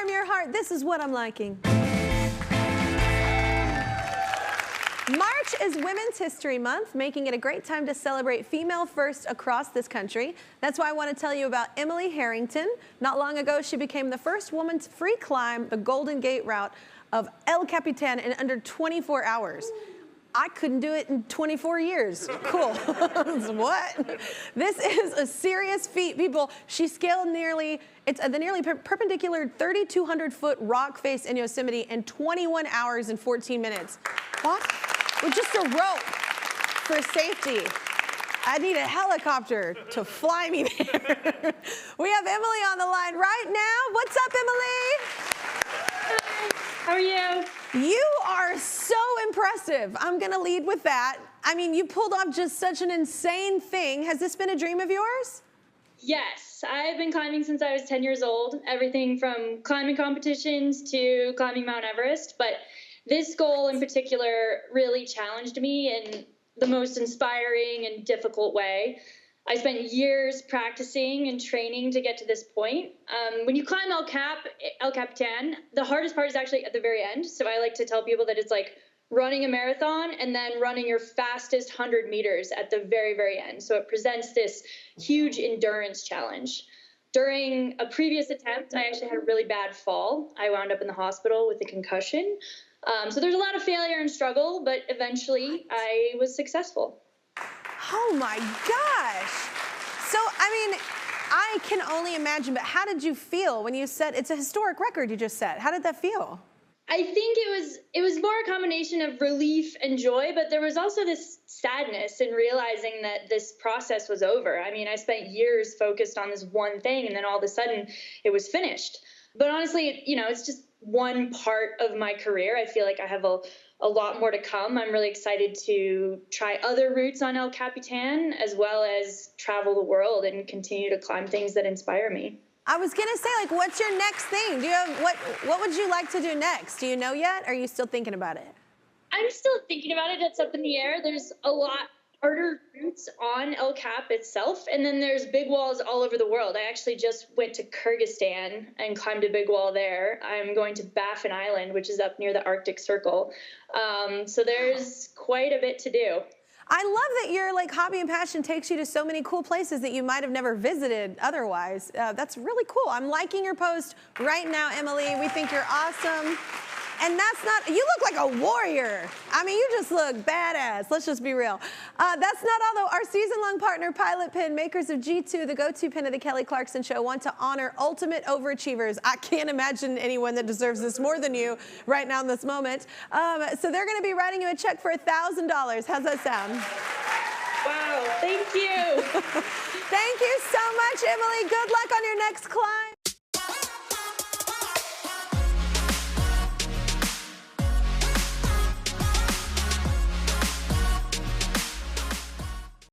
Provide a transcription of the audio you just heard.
warm your heart, this is what I'm liking. March is Women's History Month, making it a great time to celebrate female firsts across this country. That's why I want to tell you about Emily Harrington. Not long ago, she became the first woman to free climb the Golden Gate route of El Capitan in under 24 hours. I couldn't do it in 24 years. Cool. What? This is a serious feat, people. She scaled the nearly perpendicular 3,200-foot rock face in Yosemite in 21 hours and 14 minutes. What? With just a rope for safety. I need a helicopter to fly me there. We have Emily on the line right now. What's up, Emily? How are you? You are so impressive. I'm gonna lead with that. I mean, you pulled off just such an insane thing. Has this been a dream of yours? Yes, I've been climbing since I was 10 years old. Everything from climbing competitions to climbing Mount Everest. But this goal in particular really challenged me in the most inspiring and difficult way. I spent years practicing and training to get to this point. When you climb El Capitan, the hardest part is actually at the very end. So I like to tell people that it's like running a marathon and then running your fastest 100 meters at the very, very end. So it presents this huge endurance challenge. During a previous attempt, I actually had a really bad fall. I wound up in the hospital with a concussion. So there's a lot of failure and struggle, but eventually I was successful. Oh my gosh. So, I mean, I can only imagine, but how did you feel when you said it's a historic record you just set? How did that feel? I think it was more a combination of relief and joy, but there was also this sadness in realizing that this process was over. I mean, I spent years focused on this one thing, and then all of a sudden it was finished. But honestly, you know, it's just one part of my career. I feel like I have a lot more to come. I'm really excited to try other routes on El Capitan, as well as travel the world and continue to climb things that inspire me. I was gonna say, like, what's your next thing? Do you have, what would you like to do next? Do you know yet? Or are you still thinking about it? I'm still thinking about it. It's up in the air. There's a lot harder routes on El Cap itself, and then there's big walls all over the world. I actually just went to Kyrgyzstan and climbed a big wall there. I'm going to Baffin Island, which is up near the Arctic Circle. So there's quite a bit to do. I love that your hobby and passion takes you to so many cool places that you might have never visited otherwise. That's really cool. I'm liking your post right now, Emily. We think you're awesome. And that's not, you look like a warrior. I mean, you just look badass. Let's just be real. That's not all, though. Our season-long partner, Pilot Pin, makers of G2, the go-to pin of the Kelly Clarkson Show, want to honor ultimate overachievers. I can't imagine anyone that deserves this more than you right now in this moment. So they're going to be writing you a check for $1,000. How's that sound? Wow, thank you. Thank you so much, Emily. Good luck on your next climb.